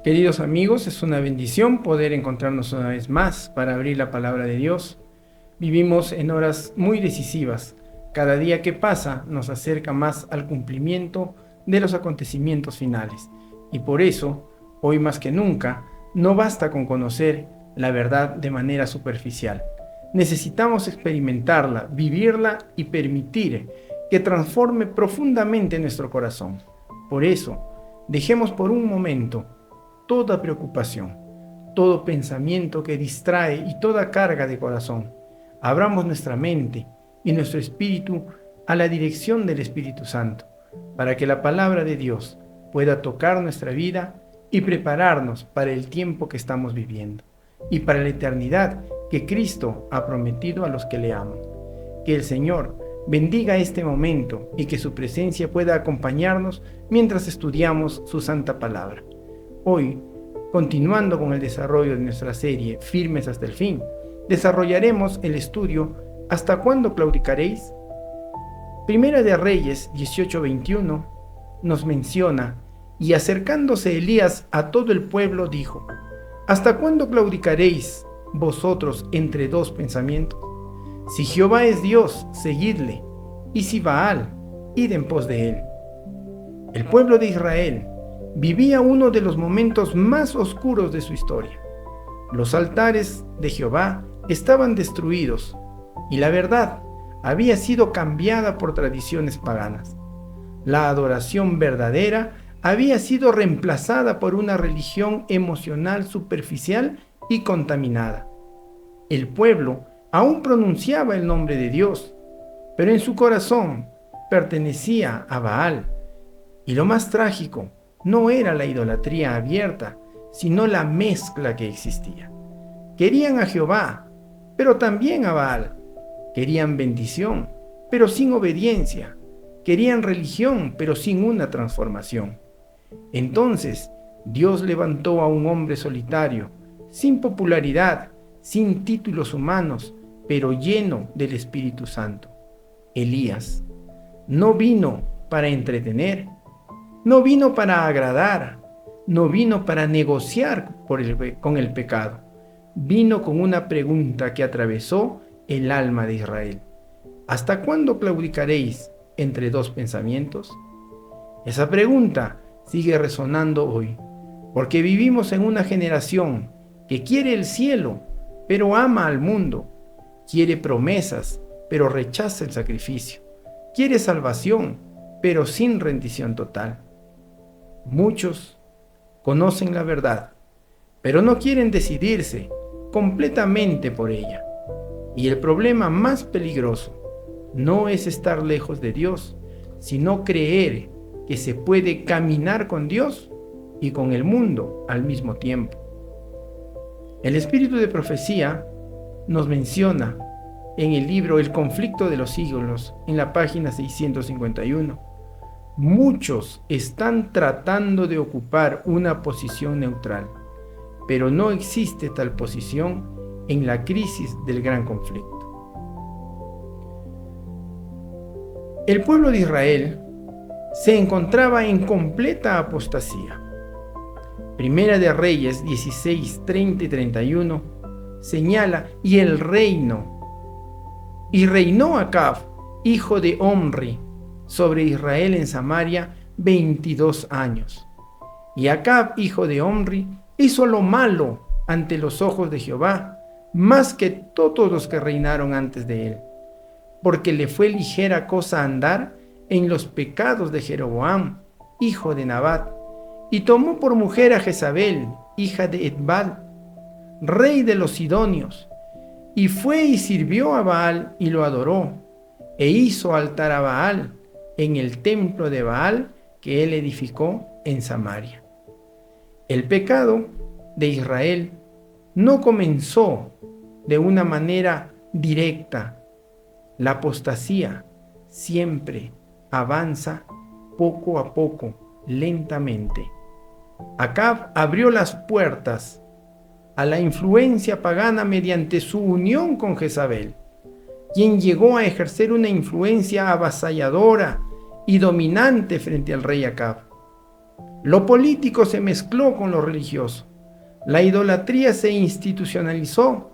Queridos amigos, es una bendición poder encontrarnos una vez más para abrir la palabra de Dios. Vivimos en horas muy decisivas. Cada día que pasa nos acerca más al cumplimiento de los acontecimientos finales. Y por eso, hoy más que nunca, no basta con conocer la verdad de manera superficial. Necesitamos experimentarla, vivirla y permitir que transforme profundamente nuestro corazón. Por eso, dejemos por un momento toda preocupación, todo pensamiento que distrae y toda carga de corazón. Abramos nuestra mente y nuestro espíritu a la dirección del Espíritu Santo, para que la palabra de Dios pueda tocar nuestra vida y prepararnos para el tiempo que estamos viviendo y para la eternidad que Cristo ha prometido a los que le aman. Que el Señor bendiga este momento y que su presencia pueda acompañarnos mientras estudiamos su santa palabra. Hoy, continuando con el desarrollo de nuestra serie Firmes hasta el fin, desarrollaremos el estudio ¿Hasta cuándo claudicaréis? Primera de Reyes 18:21 nos menciona: y acercándose Elías a todo el pueblo dijo: ¿hasta cuándo claudicaréis vosotros entre dos pensamientos? Si Jehová es Dios, seguidle, y si Baal, id en pos de él. El pueblo de Israel vivía uno de los momentos más oscuros de su historia. Los altares de Jehová estaban destruidos y la verdad había sido cambiada por tradiciones paganas. La adoración verdadera había sido reemplazada por una religión emocional superficial y contaminada. El pueblo aún pronunciaba el nombre de Dios, pero en su corazón pertenecía a Baal. Y lo más trágico no era la idolatría abierta, sino la mezcla que existía. Querían a Jehová, pero también a Baal. Querían bendición, pero sin obediencia. Querían religión, pero sin una transformación. Entonces, Dios levantó a un hombre solitario, sin popularidad, sin títulos humanos, pero lleno del Espíritu Santo. Elías no vino para entretener, no vino para agradar, no vino para negociar con el pecado. Vino con una pregunta que atravesó el alma de Israel. ¿Hasta cuándo claudicaréis entre dos pensamientos? Esa pregunta sigue resonando hoy, porque vivimos en una generación que quiere el cielo, pero ama al mundo. Quiere promesas, pero rechaza el sacrificio. Quiere salvación, pero sin rendición total. Muchos conocen la verdad, pero no quieren decidirse completamente por ella. Y el problema más peligroso no es estar lejos de Dios, sino creer que se puede caminar con Dios y con el mundo al mismo tiempo. El espíritu de profecía nos menciona en el libro El conflicto de los siglos, en la página 651. Muchos están tratando de ocupar una posición neutral, pero no existe tal posición en la crisis del gran conflicto. El pueblo de Israel se encontraba en completa apostasía. Primera de Reyes 16, 30 y 31 señala: y reinó Acab, hijo de Omri, sobre Israel en Samaria 22 años. Y Acab, hijo de Omri, hizo lo malo ante los ojos de Jehová, más que todos los que reinaron antes de él, porque le fue ligera cosa andar en los pecados de Jeroboam, hijo de Nabat, y tomó por mujer a Jezabel, hija de Etbal, rey de los sidonios, y fue y sirvió a Baal y lo adoró, e hizo altar a Baal en el templo de Baal que él edificó en Samaria. El pecado de Israel no comenzó de una manera directa. La apostasía siempre avanza poco a poco, lentamente. Acab abrió las puertas a la influencia pagana mediante su unión con Jezabel, quien llegó a ejercer una influencia avasalladora y dominante frente al rey Acab. Lo político se mezcló con lo religioso. La idolatría se institucionalizó.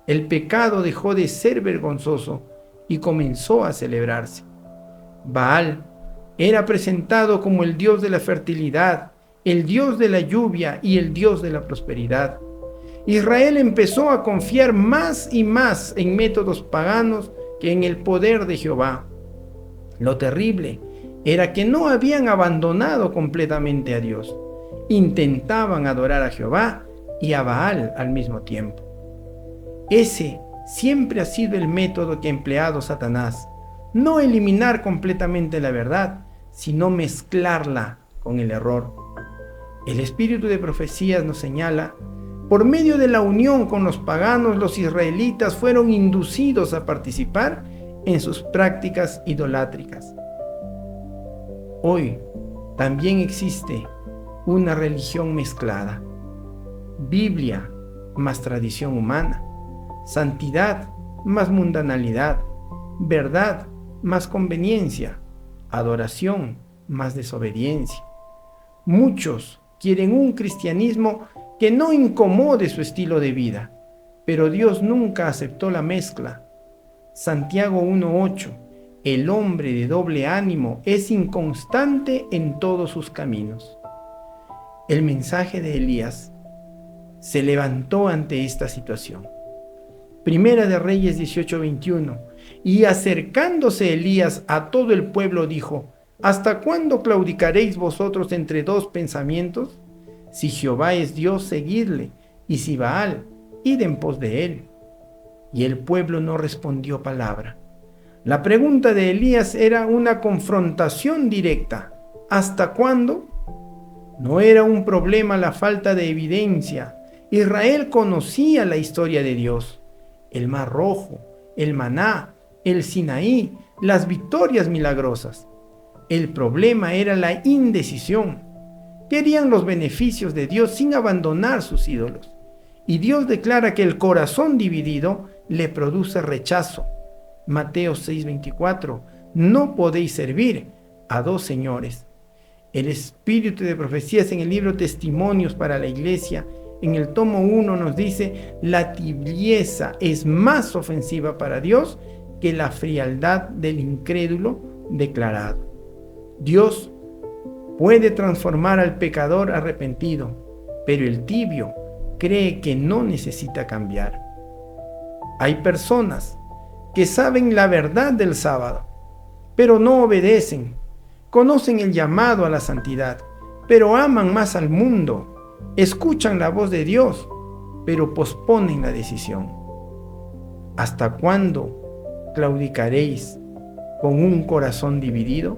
El pecado dejó de ser vergonzoso y comenzó a celebrarse. Baal era presentado como el dios de la fertilidad, el dios de la lluvia y el dios de la prosperidad. Israel empezó a confiar más y más en métodos paganos que en el poder de Jehová. Lo terrible era que no habían abandonado completamente a Dios. Intentaban adorar a Jehová y a Baal al mismo tiempo. Ese siempre ha sido el método que ha empleado Satanás. No eliminar completamente la verdad, sino mezclarla con el error. El espíritu de profecías nos señala: por medio de la unión con los paganos, los israelitas fueron inducidos a participar en sus prácticas idolátricas. Hoy también existe una religión mezclada. Biblia más tradición humana, santidad más mundanalidad, verdad más conveniencia, adoración más desobediencia. Muchos quieren un cristianismo que no incomode su estilo de vida, pero Dios nunca aceptó la mezcla. Santiago 1:8: el hombre de doble ánimo es inconstante en todos sus caminos. El mensaje de Elías se levantó ante esta situación. Primera de Reyes 18:21: y acercándose Elías a todo el pueblo dijo: ¿hasta cuándo claudicaréis vosotros entre dos pensamientos? Si Jehová es Dios, seguidle, y si Baal, id en pos de él. Y el pueblo no respondió palabra. La pregunta de Elías era una confrontación directa. ¿Hasta cuándo? No era un problema la falta de evidencia. Israel conocía la historia de Dios: el Mar Rojo, el Maná, el Sinaí, las victorias milagrosas. El problema era la indecisión. Querían los beneficios de Dios sin abandonar sus ídolos. Y Dios declara que el corazón dividido le produce rechazo. Mateo 6:24: no podéis servir a dos señores. El espíritu de profecías en el libro Testimonios para la Iglesia, en el tomo 1, nos dice: la tibieza es más ofensiva para Dios que la frialdad del incrédulo declarado. Dios puede transformar al pecador arrepentido, pero el tibio cree que no necesita cambiar. Hay personas que saben la verdad del sábado, pero no obedecen. Conocen el llamado a la santidad, pero aman más al mundo. Escuchan la voz de Dios, pero posponen la decisión. ¿Hasta cuándo claudicaréis con un corazón dividido?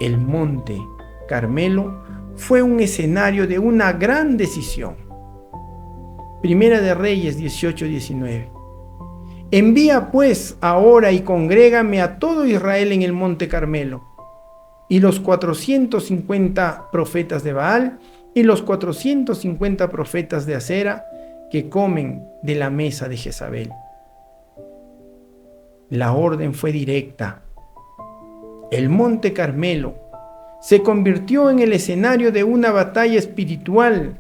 El monte Carmelo fue un escenario de una gran decisión. Primera de Reyes 18:19: envía pues ahora y congrégame a todo Israel en el monte Carmelo, y los 450 profetas de Baal y los 450 profetas de Acera que comen de la mesa de Jezabel. La orden fue directa. El monte Carmelo se convirtió en el escenario de una batalla espiritual.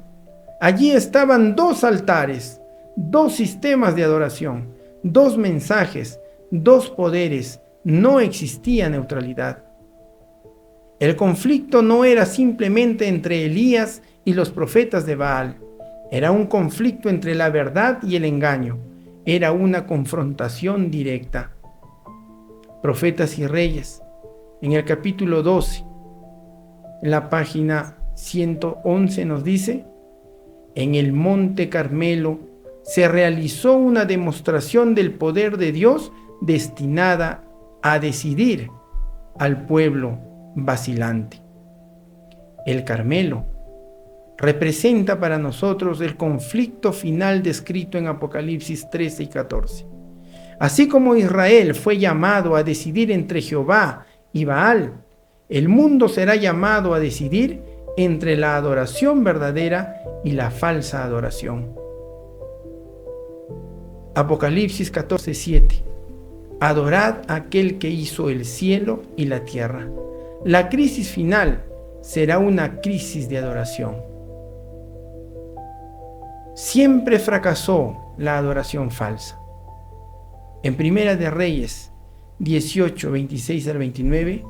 Allí estaban dos altares, dos sistemas de adoración, dos mensajes, dos poderes. No existía neutralidad. El conflicto no era simplemente entre Elías y los profetas de Baal. Era un conflicto entre la verdad y el engaño. Era una confrontación directa. Profetas y Reyes, en el capítulo 12, en la página 111 nos dice: en el monte Carmelo se realizó una demostración del poder de Dios destinada a decidir al pueblo vacilante. El Carmelo representa para nosotros el conflicto final descrito en Apocalipsis 13 y 14. Así como Israel fue llamado a decidir entre Jehová y Baal, el mundo será llamado a decidir entre la adoración verdadera y la falsa adoración. Apocalipsis 14:7: adorad a aquel que hizo el cielo y la tierra. La crisis final será una crisis de adoración. Siempre fracasó la adoración falsa. En Primera de Reyes 18, 26 al 29,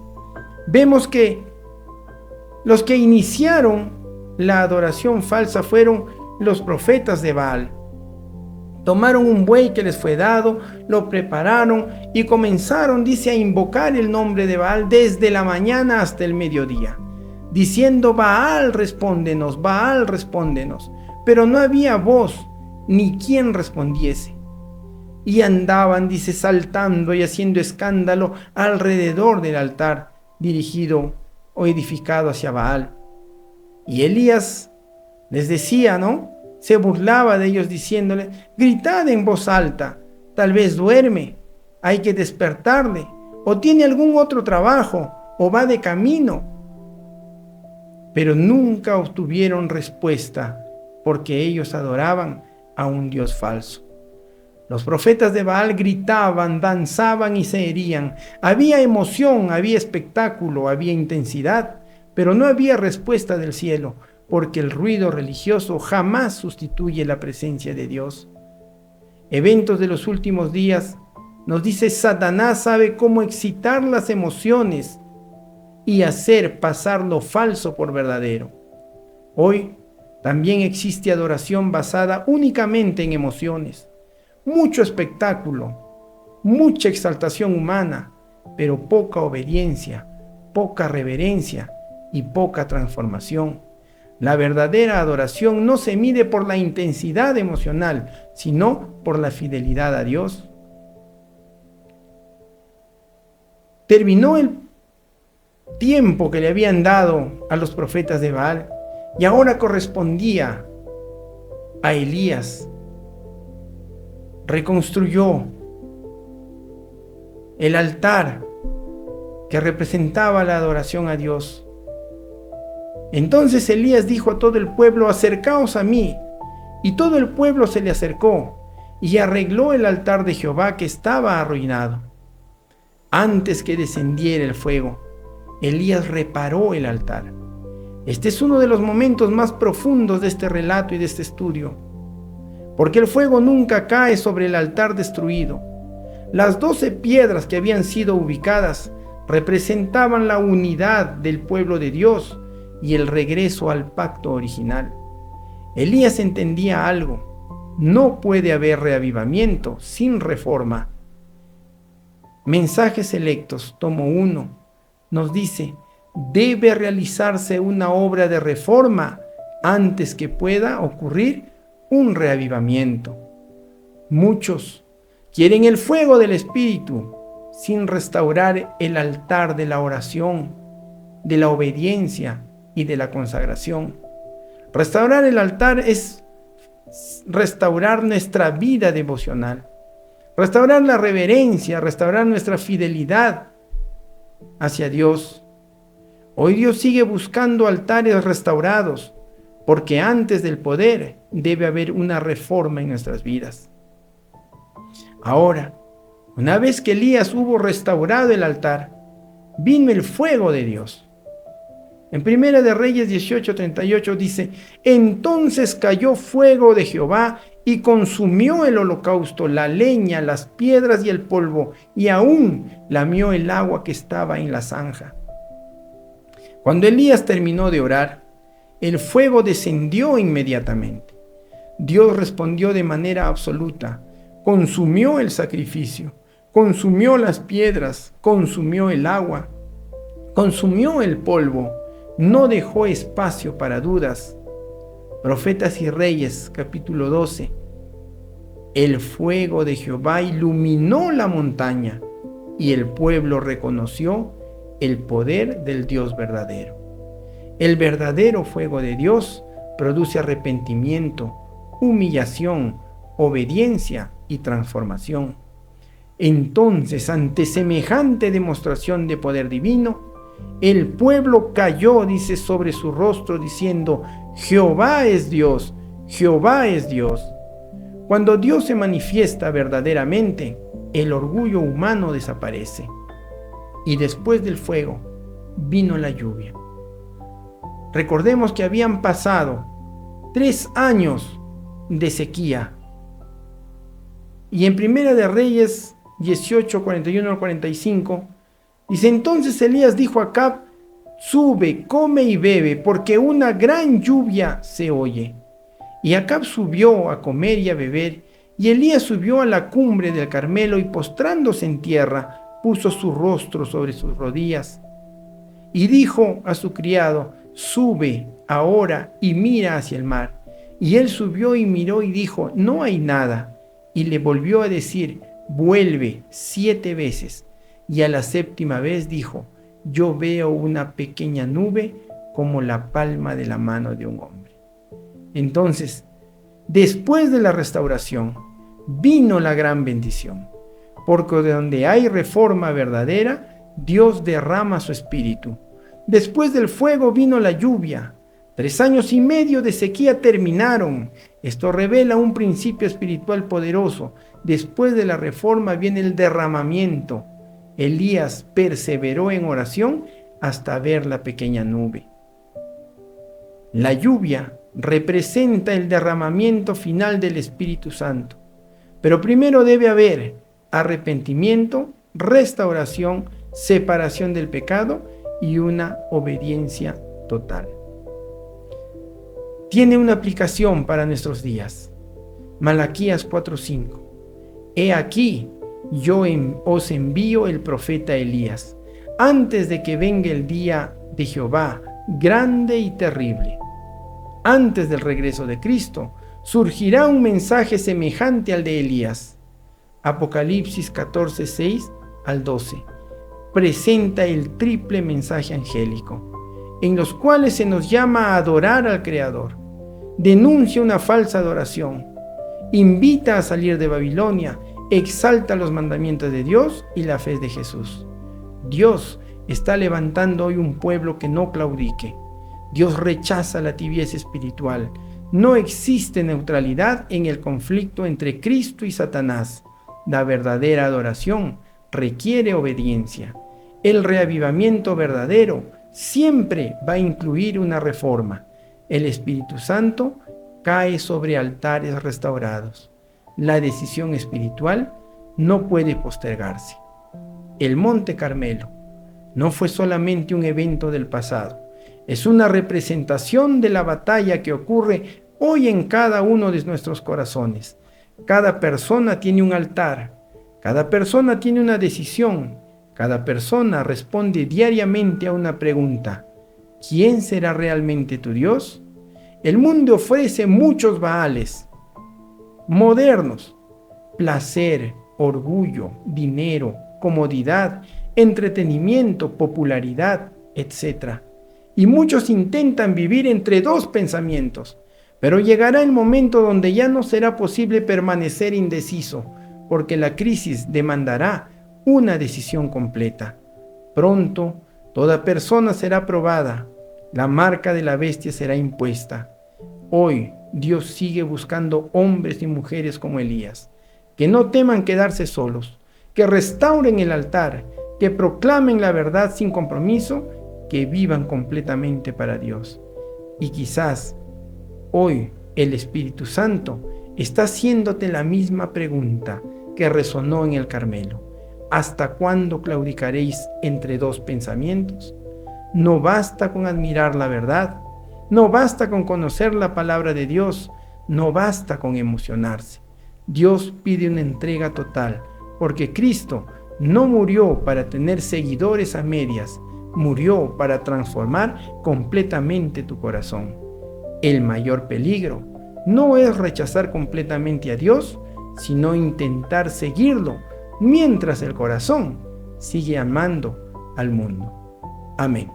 vemos que los que iniciaron la adoración falsa fueron los profetas de Baal. Tomaron un buey que les fue dado, lo prepararon y comenzaron, dice, a invocar el nombre de Baal desde la mañana hasta el mediodía, diciendo: Baal, respóndenos, Baal, respóndenos. Pero no había voz ni quien respondiese. Y andaban, dice, saltando y haciendo escándalo alrededor del altar dirigido o edificado hacia Baal. Y Elías les decía, ¿no? Se burlaba de ellos diciéndole: gritad en voz alta, tal vez duerme, hay que despertarle, o tiene algún otro trabajo, o va de camino. Pero nunca obtuvieron respuesta, porque ellos adoraban a un Dios falso. Los profetas de Baal gritaban, danzaban y se herían. Había emoción, había espectáculo, había intensidad, pero no había respuesta del cielo, porque el ruido religioso jamás sustituye la presencia de Dios. Eventos de los últimos días, nos dice: Satanás sabe cómo excitar las emociones y hacer pasar lo falso por verdadero. Hoy también existe adoración basada únicamente en emociones, mucho espectáculo, mucha exaltación humana, pero poca obediencia, poca reverencia y poca transformación. La verdadera adoración no se mide por la intensidad emocional, sino por la fidelidad a Dios. Terminó el tiempo que le habían dado a los profetas de Baal y ahora correspondía a Elías. Reconstruyó el altar que representaba la adoración a Dios. Entonces Elías dijo a todo el pueblo: acercaos a mí. Y todo el pueblo se le acercó y arregló el altar de Jehová, que estaba arruinado. Antes que descendiera el fuego, Elías reparó el altar. Este es uno de los momentos más profundos de este relato y de este estudio, porque el fuego nunca cae sobre el altar destruido. Las 12 piedras que habían sido ubicadas representaban la unidad del pueblo de Dios y el regreso al pacto original. Elías entendía algo: no puede haber reavivamiento sin reforma. Mensajes Selectos, tomo 1, nos dice: debe realizarse una obra de reforma antes que pueda ocurrir un reavivamiento. Muchos quieren el fuego del Espíritu sin restaurar el altar de la oración, de la obediencia y de la consagración. Restaurar el altar es restaurar nuestra vida devocional, restaurar la reverencia, restaurar nuestra fidelidad hacia Dios. Hoy Dios sigue buscando altares restaurados, porque antes del poder debe haber una reforma en nuestras vidas. Ahora, una vez que Elías hubo restaurado el altar, vino el fuego de Dios. En Primera de Reyes 18:38 dice: entonces cayó fuego de Jehová y consumió el holocausto, la leña, las piedras y el polvo, y aún lamió el agua que estaba en la zanja. Cuando Elías terminó de orar, el fuego descendió inmediatamente. Dios respondió de manera absoluta, consumió el sacrificio, consumió las piedras, consumió el agua, consumió el polvo, no dejó espacio para dudas. Profetas y Reyes, capítulo 12. El fuego de Jehová iluminó la montaña, y el pueblo reconoció el poder del Dios verdadero. El verdadero fuego de Dios produce arrepentimiento, humillación, obediencia y transformación. Entonces, ante semejante demostración de poder divino, el pueblo cayó, dice, sobre su rostro, diciendo: Jehová es Dios, Jehová es Dios. Cuando Dios se manifiesta verdaderamente, el orgullo humano desaparece. Y después del fuego vino la lluvia. Recordemos que habían pasado 3 años de sequía. Y en Primera de Reyes 18, 41 al 45, dice: entonces Elías dijo a Acab: sube, come y bebe, porque una gran lluvia se oye. Y Acab subió a comer y a beber, y Elías subió a la cumbre del Carmelo y postrándose en tierra, puso su rostro sobre sus rodillas. Y dijo a su criado: sube ahora y mira hacia el mar. Y él subió y miró y dijo: no hay nada. Y le volvió a decir: vuelve 7 veces. Y a la 7ª vez dijo: yo veo una pequeña nube como la palma de la mano de un hombre. Entonces, después de la restauración, vino la gran bendición, porque de donde hay reforma verdadera, Dios derrama su espíritu. Después del fuego vino la lluvia. 3 años y medio de sequía terminaron. Esto revela un principio espiritual poderoso. Después de la reforma viene el derramamiento. Elías perseveró en oración hasta ver la pequeña nube. La lluvia representa el derramamiento final del Espíritu Santo. Pero primero debe haber arrepentimiento, restauración, separación del pecado y una obediencia total. Tiene una aplicación para nuestros días. Malaquías 4:5. He aquí, yo os envío el profeta Elías, antes de que venga el día de Jehová, grande y terrible. Antes del regreso de Cristo, surgirá un mensaje semejante al de Elías. Apocalipsis 14:6 al 12. Presenta el triple mensaje angélico, en los cuales se nos llama a adorar al Creador. Denuncia una falsa adoración, invita a salir de Babilonia, exalta los mandamientos de Dios y la fe de Jesús. Dios está levantando hoy un pueblo que no claudique. Dios rechaza la tibieza espiritual. No existe neutralidad en el conflicto entre Cristo y Satanás. La verdadera adoración requiere obediencia. El reavivamiento verdadero siempre va a incluir una reforma. El Espíritu Santo cae sobre altares restaurados. La decisión espiritual no puede postergarse. El Monte Carmelo no fue solamente un evento del pasado. Es una representación de la batalla que ocurre hoy en cada uno de nuestros corazones. Cada persona tiene un altar. Cada persona tiene una decisión. Cada persona responde diariamente a una pregunta: ¿quién será realmente tu Dios? El mundo ofrece muchos baales modernos: placer, orgullo, dinero, comodidad, entretenimiento, popularidad, etc. Y muchos intentan vivir entre 2 pensamientos, pero llegará el momento donde ya no será posible permanecer indeciso, porque la crisis demandará una decisión completa. Pronto, toda persona será probada, la marca de la bestia será impuesta. Hoy, Dios sigue buscando hombres y mujeres como Elías, que no teman quedarse solos, que restauren el altar, que proclamen la verdad sin compromiso, que vivan completamente para Dios. Y quizás hoy el Espíritu Santo está haciéndote la misma pregunta que resonó en el Carmelo: ¿hasta cuándo claudicaréis entre 2 pensamientos? No basta con admirar la verdad, no basta con conocer la palabra de Dios, no basta con emocionarse. Dios pide una entrega total, porque Cristo no murió para tener seguidores a medias, murió para transformar completamente tu corazón. El mayor peligro no es rechazar completamente a Dios, sino intentar seguirlo mientras el corazón sigue amando al mundo. Amén.